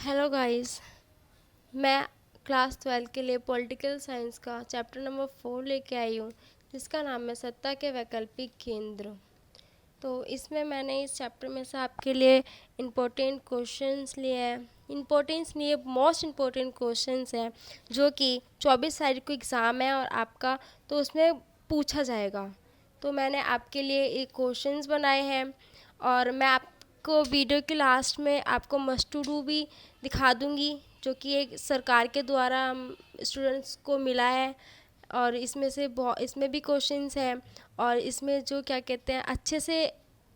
Hello guys. मैं class 12 के लिए पॉलिटिकल साइंस का चैप्टर नंबर 4 लेके आई हूँ, जिसका नाम है सत्ता के वैकल्पिक केंद्र। तो इसमें मैंने इस चैप्टर में से आपके लिए इम्पोर्टेंट क्वेश्चंस लिए हैं। इम्पोर्टेंस लिए मोस्ट इम्पोर्टेंट क्वेश्चंस हैं जो कि 24 तारीख को एग्ज़ाम है और आपका, तो उसमें पूछा जाएगा। तो मैंने आपके लिए एक क्वेश्चंस बनाए हैं और मैं आपको वीडियो के लास्ट में आपको मस्ट टू डू भी दिखा दूंगी, जो कि एक सरकार के द्वारा हम स्टूडेंट्स को मिला है। और इसमें भी क्वेश्चंस हैं और इसमें जो क्या कहते हैं अच्छे से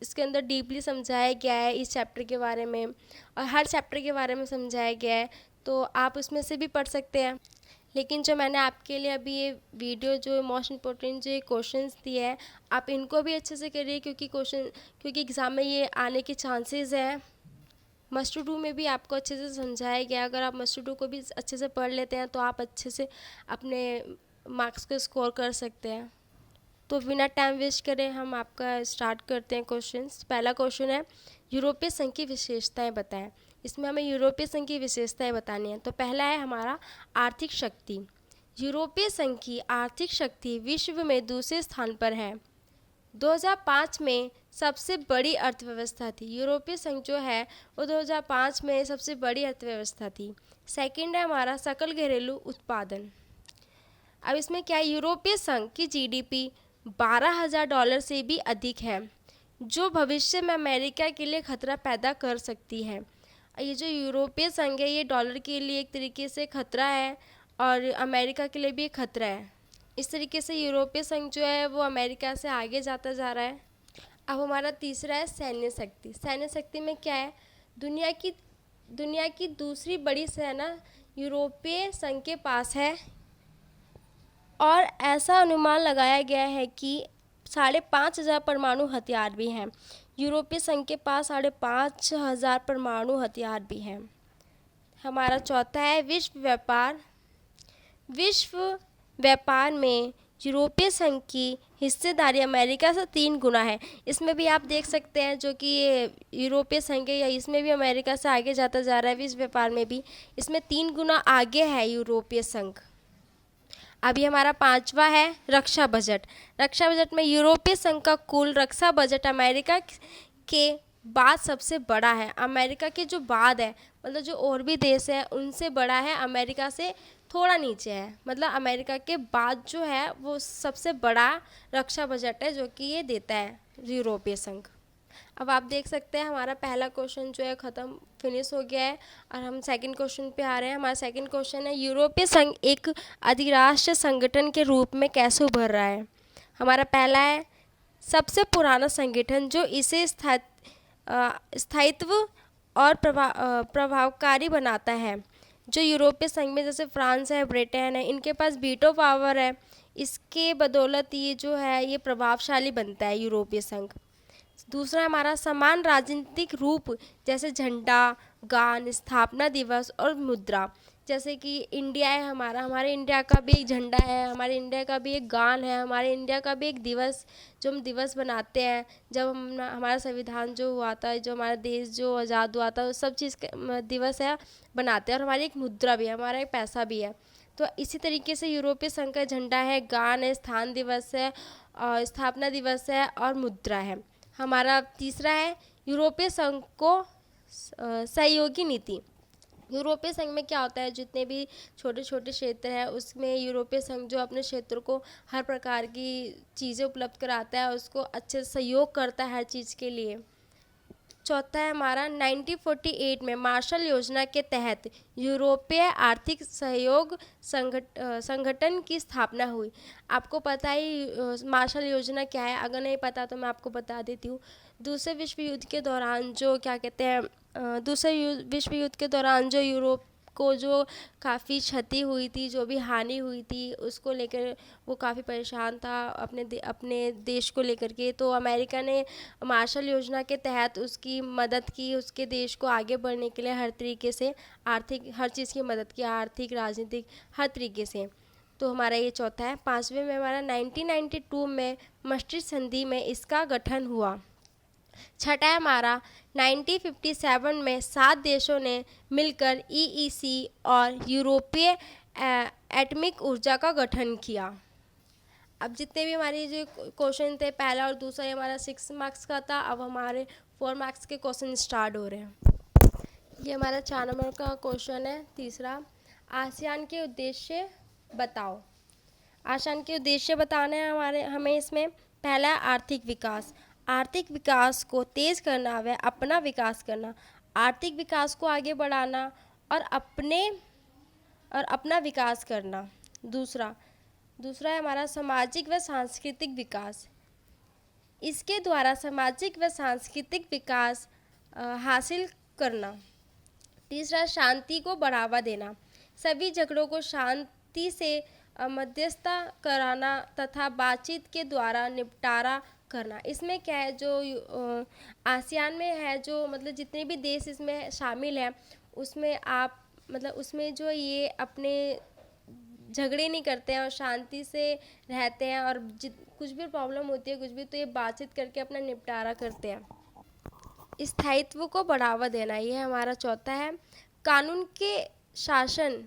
इसके अंदर डीपली समझाया गया है इस चैप्टर के बारे में, और हर चैप्टर के बारे में समझाया गया है। तो आप उसमें से भी पढ़ सकते हैं। लेकिन जो मैंने आपके लिए अभी ये वीडियो जो मोस्ट इम्पोर्टेंट जो क्वेश्चंस दिए हैं, आप इनको भी अच्छे से करिए, क्योंकि एग्ज़ाम में ये आने के चांसेस हैं। मस्ट टू डू में भी आपको अच्छे से समझाया गया। अगर आप मस्ट टू डू को भी अच्छे से पढ़ लेते हैं तो आप अच्छे से अपने मार्क्स को स्कोर कर सकते हैं। तो बिना टाइम वेस्ट करें हम आपका स्टार्ट करते हैं क्वेश्चंस। पहला क्वेश्चन है, यूरोपीय संघ की विशेषताएं बताएं। इसमें हमें यूरोपीय संघ की विशेषताएं बतानी है। तो पहला है हमारा आर्थिक शक्ति। यूरोपीय संघ की आर्थिक शक्ति विश्व में दूसरे स्थान पर है। 2005 में सबसे बड़ी अर्थव्यवस्था थी। यूरोपीय संघ जो है वो 2005 में सबसे बड़ी अर्थव्यवस्था थी। सेकंड है हमारा सकल घरेलू उत्पादन। अब इसमें क्या है, यूरोपीय संघ की जीडीपी $12,000 से भी अधिक है, जो भविष्य में अमेरिका के लिए खतरा पैदा कर सकती है। ये जो यूरोपीय संघ है ये डॉलर के लिए एक तरीके से खतरा है और अमेरिका के लिए भी एक खतरा है। इस तरीके से यूरोपीय संघ जो है वो अमेरिका से आगे जाता जा रहा है। अब हमारा तीसरा है सैन्य शक्ति। सैन्य शक्ति में क्या है, दुनिया की दूसरी बड़ी सेना यूरोपीय संघ के पास है और ऐसा अनुमान लगाया गया है कि 5,500 परमाणु हथियार भी हैं। यूरोपीय संघ के पास 5,500 परमाणु हथियार भी हैं। हमारा चौथा है विश्व व्यापार। विश्व व्यापार में यूरोपीय संघ की हिस्सेदारी अमेरिका से 3 गुना है। इसमें भी आप देख सकते हैं जो कि ये यूरोपीय संघ है या इसमें भी अमेरिका से आगे जाता जा रहा है। विश्व व्यापार में भी इसमें 3 गुना आगे है यूरोपीय संघ। अभी हमारा पांचवा है रक्षा बजट। रक्षा बजट में यूरोपीय संघ का कुल रक्षा बजट अमेरिका के बाद सबसे बड़ा है। अमेरिका के जो बाद है, मतलब जो और भी देश है उनसे बड़ा है, अमेरिका से थोड़ा नीचे है। मतलब अमेरिका के बाद जो है वो सबसे बड़ा रक्षा बजट है जो कि ये देता है यूरोपीय संघ। अब आप देख सकते हैं हमारा पहला क्वेश्चन जो है ख़त्म फिनिश हो गया है और हम सेकंड क्वेश्चन पे आ रहे हैं। हमारा सेकंड क्वेश्चन है, यूरोपीय संघ एक अधिराष्ट्रीय संगठन के रूप में कैसे उभर रहा है। हमारा पहला है सबसे पुराना संगठन जो इसे स्थायित्व और प्रभावकारी बनाता है। जो यूरोपीय संघ में जैसे फ्रांस है, ब्रिटेन है, इनके पास वीटो पावर है। इसके बदौलत ये जो है ये प्रभावशाली बनता है यूरोपीय संघ। दूसरा हमारा समान राजनीतिक रूप, जैसे झंडा, गान, स्थापना दिवस और मुद्रा। जैसे कि इंडिया है हमारे इंडिया का भी एक झंडा है, हमारे इंडिया का भी एक गान है, हमारे इंडिया का भी एक दिवस जो हम दिवस बनाते हैं जब हमारा संविधान जो हुआ था, जो हमारा देश जो आज़ाद हुआ था, उस सब चीज़ का दिवस है बनाते हैं। और हमारी एक मुद्रा भी है, हमारा एक पैसा भी है। तो इसी तरीके से यूरोपीय संघ का झंडा है, गान है, स्थान दिवस है, स्थापना दिवस है और मुद्रा है। हमारा तीसरा है यूरोपीय संघ को सहयोगी नीति। यूरोपीय संघ में क्या होता है, जितने भी छोटे छोटे क्षेत्र हैं उसमें यूरोपीय संघ जो अपने क्षेत्र को हर प्रकार की चीज़ें उपलब्ध कराता है, उसको अच्छे से सहयोग करता है हर चीज़ के लिए। चौथा है हमारा 1948 में मार्शल योजना के तहत यूरोपीय आर्थिक सहयोग संगठन की स्थापना हुई। आपको पता ही मार्शल योजना क्या है, अगर नहीं पता तो मैं आपको बता देती हूँ। दूसरे विश्व युद्ध के दौरान जो क्या कहते हैं विश्व युद्ध के दौरान जो यूरोप को जो काफ़ी क्षति हुई थी, जो भी हानि हुई थी, उसको लेकर वो काफ़ी परेशान था अपने देश को लेकर के। तो अमेरिका ने मार्शल योजना के तहत उसकी मदद की, उसके देश को आगे बढ़ने के लिए हर तरीके से आर्थिक हर चीज़ की मदद की, आर्थिक, राजनीतिक, हर तरीके से। तो हमारा ये चौथा है। पाँचवें में हमारा 1992 में maastricht संधि में इसका गठन हुआ। छठा है हमारा 1957 में 7 देशों ने मिलकर ईईसी और यूरोपीय एटॉमिक ऊर्जा का गठन किया। अब जितने भी हमारे जो क्वेश्चन थे, पहला और दूसरा, ये हमारा 6 मार्क्स का था। अब हमारे 4 मार्क्स के क्वेश्चन स्टार्ट हो रहे हैं। ये हमारा 4 नंबर का क्वेश्चन है। तीसरा, आसियान के उद्देश्य बताओ। आसियान के उद्देश्य बताने हैं हमें इसमें। पहला है आर्थिक विकास। आर्थिक विकास को तेज़ करना व अपना विकास करना, आर्थिक विकास को आगे बढ़ाना और अपना विकास करना। दूसरा है हमारा सामाजिक व सांस्कृतिक विकास। इसके द्वारा सामाजिक व सांस्कृतिक विकास हासिल करना। तीसरा, शांति को बढ़ावा देना। सभी झगड़ों को शांति से मध्यस्थता कराना तथा बातचीत के द्वारा निपटारा करना। इसमें क्या है, जो आसियान में है, जो मतलब जितने भी देश इसमें शामिल हैं, उसमें आप मतलब उसमें जो ये अपने झगड़े नहीं करते हैं और शांति से रहते हैं, और कुछ भी प्रॉब्लम होती है, कुछ भी, तो ये बातचीत करके अपना निपटारा करते हैं। स्थायित्व को बढ़ावा देना, ये हमारा चौथा है। कानून के शासन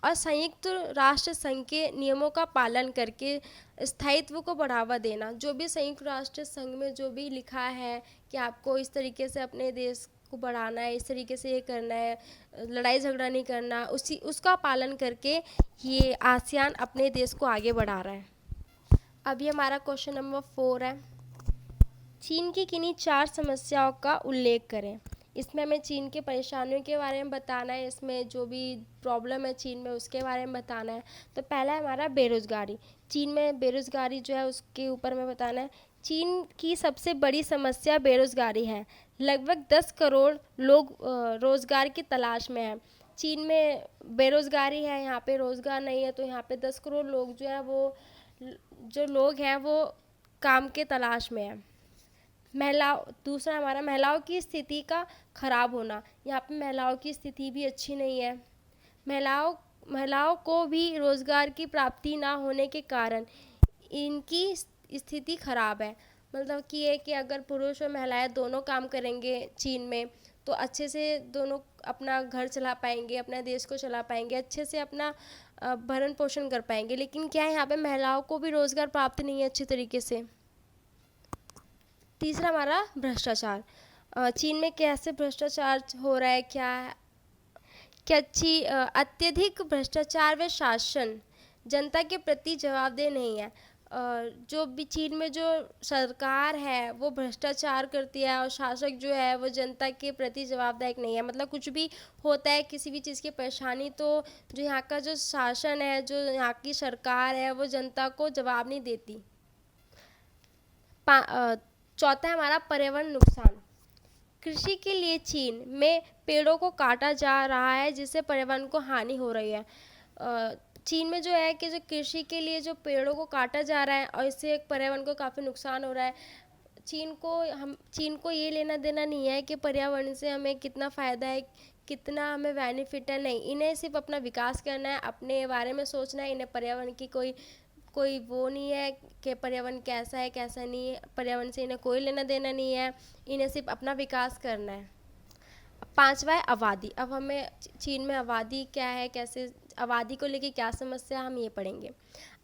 और संयुक्त राष्ट्र संघ के नियमों का पालन करके स्थायित्व को बढ़ावा देना। जो भी संयुक्त राष्ट्र संघ में जो भी लिखा है कि आपको इस तरीके से अपने देश को बढ़ाना है, इस तरीके से ये करना है, लड़ाई झगड़ा नहीं करना, उसका पालन करके ये आसियान अपने देश को आगे बढ़ा रहा है। अभी हमारा क्वेश्चन नंबर 4 है। चीन की किन्हीं 4 समस्याओं का उल्लेख करें। इसमें हमें चीन के परेशानियों के बारे में बताना है, इसमें जो भी प्रॉब्लम है चीन में उसके बारे में बताना है। तो पहला है हमारा बेरोज़गारी। चीन में बेरोज़गारी जो है उसके ऊपर में बताना है। चीन की सबसे बड़ी समस्या बेरोज़गारी है। लगभग 10 करोड़ लोग रोज़गार की तलाश में हैं। चीन में बेरोज़गारी है, यहाँ पे रोज़गार नहीं है, तो यहाँ पे 10 करोड़ लोग जो है वो काम के तलाश में हैं। दूसरा हमारा महिलाओं की स्थिति का खराब होना। यहाँ पे महिलाओं की स्थिति भी अच्छी नहीं है। महिलाओं को भी रोज़गार की प्राप्ति ना होने के कारण इनकी स्थिति खराब है। मतलब कि ये कि अगर पुरुष और महिलाएं दोनों काम करेंगे चीन में, तो अच्छे से दोनों अपना घर चला पाएंगे, अपने देश को चला पाएंगे, अच्छे से अपना भरण पोषण कर पाएंगे। लेकिन क्या है, यहाँ पे महिलाओं को भी रोज़गार प्राप्त नहीं है अच्छे तरीके से। तीसरा हमारा भ्रष्टाचार। चीन में कैसे भ्रष्टाचार हो रहा है, अत्यधिक भ्रष्टाचार व शासन जनता के प्रति जवाबदेह नहीं है। जो भी चीन में जो सरकार है वो भ्रष्टाचार करती है, और शासक जो है वो जनता के प्रति जवाबदायक नहीं है। मतलब कुछ भी होता है, किसी भी चीज़ की परेशानी, तो जो यहाँ का जो शासन है, जो यहाँ की सरकार है, वो जनता को जवाब नहीं देती। चौथा है हमारा पर्यावरण नुकसान। कृषि के लिए चीन में पेड़ों को काटा जा रहा है, जिससे पर्यावरण को हानि हो रही है। चीन में जो है कि जो कृषि के लिए जो पेड़ों को काटा जा रहा है, और इससे पर्यावरण को काफ़ी नुकसान हो रहा है। चीन को ये लेना देना नहीं है कि पर्यावरण से हमें कितना फ़ायदा है, कितना हमें बेनिफिट है। नहीं, इन्हें सिर्फ अपना विकास करना है, अपने बारे में सोचना है। इन्हें पर्यावरण की कोई वो नहीं है कि पर्यावरण कैसा है कैसा नहीं है। पर्यावरण से इन्हें कोई लेना देना नहीं है, इन्हें सिर्फ अपना विकास करना है। 5वां है आबादी। अब हमें चीन में आबादी क्या है, कैसे आबादी को लेके क्या समस्या, हम ये पढ़ेंगे।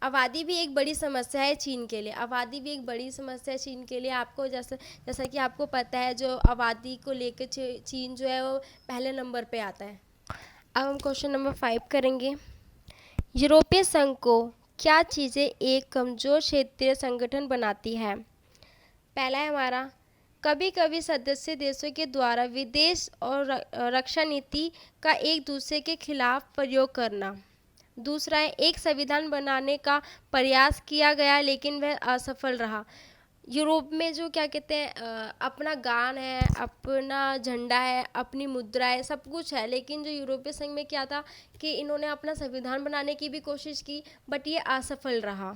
आबादी भी एक बड़ी समस्या है चीन के लिए। आबादी भी एक बड़ी समस्या है चीन के लिए। आपको जैसा कि आपको पता है, जो आबादी को लेकर चीन जो है वो पहले नंबर पे आता है। अब हम क्वेश्चन नंबर 5 करेंगे। यूरोपीय संघ को क्या चीज़ें एक कमज़ोर क्षेत्रीय संगठन बनाती है। पहला है हमारा, कभी कभी सदस्य देशों के द्वारा विदेश और रक्षा नीति का एक दूसरे के खिलाफ प्रयोग करना। दूसरा है, एक संविधान बनाने का प्रयास किया गया लेकिन वह असफल रहा। यूरोप में जो क्या कहते हैं, अपना गान है, अपना झंडा है, अपनी मुद्रा है, सब कुछ है, लेकिन जो यूरोपीय संघ में क्या था कि इन्होंने अपना संविधान बनाने की भी कोशिश की, बट ये असफल रहा।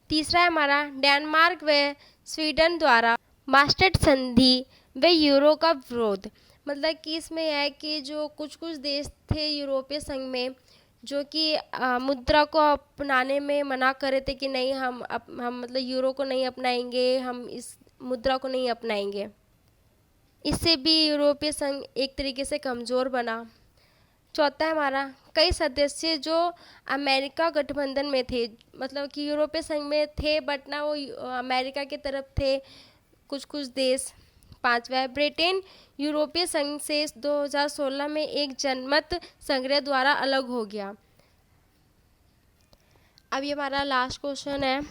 तीसरा है हमारा, डेनमार्क व स्वीडन द्वारा मास्टेट संधि व यूरो का विरोध। मतलब कि इसमें है कि जो कुछ देश थे यूरोपीय संघ में जो कि मुद्रा को अपनाने में मना कर रहे थे कि नहीं, हम मतलब यूरो को नहीं अपनाएंगे, हम इस मुद्रा को नहीं अपनाएंगे। इससे भी यूरोपीय संघ एक तरीके से कमज़ोर बना। चौथा है हमारा, कई सदस्य जो अमेरिका गठबंधन में थे, मतलब कि यूरोपीय संघ में थे बट ना वो अमेरिका की तरफ थे कुछ कुछ देश। पांचवा है, ब्रिटेन यूरोपीय संघ से 2016 में एक जनमत संग्रह द्वारा अलग हो गया। अब ये हमारा लास्ट क्वेश्चन है,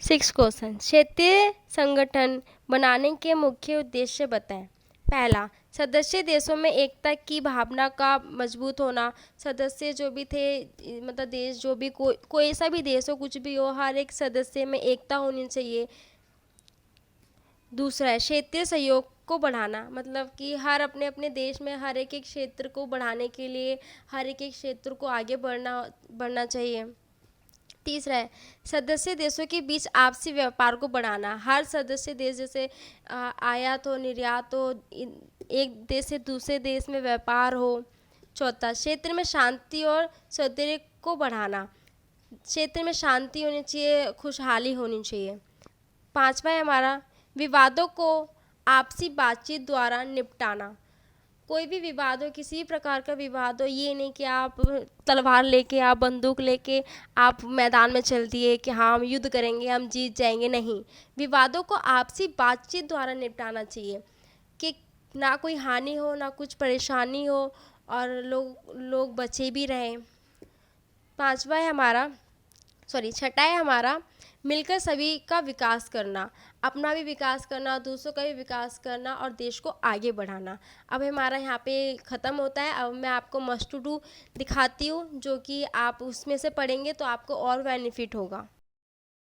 6 क्वेश्चन। क्षेत्रीय संगठन बनाने के मुख्य उद्देश्य बताएं। पहला, सदस्य देशों में एकता की भावना का मजबूत होना। सदस्य जो भी थे, मतलब देश जो भी, कोई सा भी देश हो, कुछ भी हो, हर एक सदस्य में एकता होनी चाहिए। दूसरा है क्षेत्रीय सहयोग को बढ़ाना, मतलब कि हर अपने अपने देश में हर एक क्षेत्र को बढ़ाने के लिए हर एक क्षेत्र को आगे बढ़ना चाहिए। तीसरा है सदस्य देशों के बीच आपसी व्यापार को बढ़ाना। हर सदस्य देश जैसे आयात हो, निर्यात हो, एक देश से दूसरे देश में व्यापार हो। चौथा, क्षेत्र में शांति और सौंदर्य को बढ़ाना। क्षेत्र में शांति होनी चाहिए, खुशहाली होनी चाहिए। पांचवा है हमारा, विवादों को आपसी बातचीत द्वारा निपटाना। कोई भी विवाद हो, किसी भी प्रकार का विवाद हो, ये नहीं कि आप तलवार लेके, आप बंदूक लेके आप मैदान में चल दिए कि हाँ हम युद्ध करेंगे, हम जीत जाएंगे। नहीं, विवादों को आपसी बातचीत द्वारा निपटाना चाहिए कि ना कोई हानि हो, ना कुछ परेशानी हो और लोग बचे भी रहें। पांचवा है हमारा, छठा है हमारा, मिलकर सभी का विकास करना। अपना भी विकास करना, दूसरों का भी विकास करना और देश को आगे बढ़ाना। अब हमारा यहाँ पे ख़त्म होता है। अब मैं आपको मस्ट टू डू दिखाती हूँ, जो कि आप उसमें से पढ़ेंगे तो आपको और बेनिफिट होगा।